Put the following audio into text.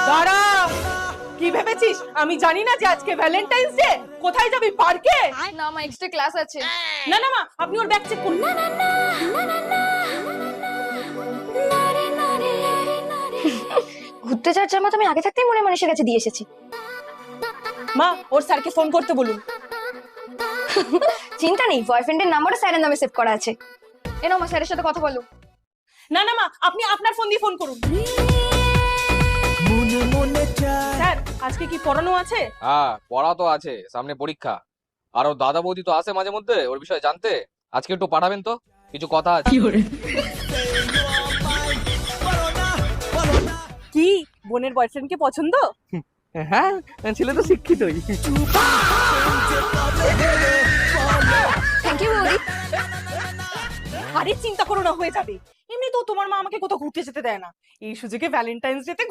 দাঁড়া, কি ভেবেছিস আমি জানি না যে আজকে ভ্যালেন্টাইন্স ডে? কোথায় যাবি, পার্কে? না মা, এক্সট্রা ক্লাস আছে। না না মা, আপনি ওর ব্যাগ চেক করুন। ঘুরতে যাওয়ার জামা তো আমি আগে থাকতেই মনে মানুষের কাছে দিয়ে এসেছি। মা, ওর স্যারকে ফোন করতে বলুন। চিন্তা নেই, বয়ফ্রেন্ডের নাম্বারও স্যারের নামে সেভ করা আছে। এনো মা, স্যারের সাথে কথা বলো। না না মা, আপনি আপনার ফোন দিয়ে ফোন করুন। স্যার, আজকে কি পড়ানো আছে? হ্যাঁ, পড়া তো আছে, সামনে পরীক্ষা। আর ওর দাদা বৌদি তো আসে মাঝে মধ্যে ওর বিষয়ে জানতে। আজকে একটু পাঠাবেন তো, কিছু কথা আছে। কি বোনের বয়ফ্রেন্ডকে পছন্দ? হ্যাঁ, ছেলে তো শিক্ষিতই। থ্যাংক ইউ বৌদি। আরে চিন্তা করো না, হয়ে যাবে। এমনি তো তোমার মা আমাকে কোথাও ঘুরতে যেতে দেয় না, এই সুযোগে ভ্যালেন্টাইন্স ডে তে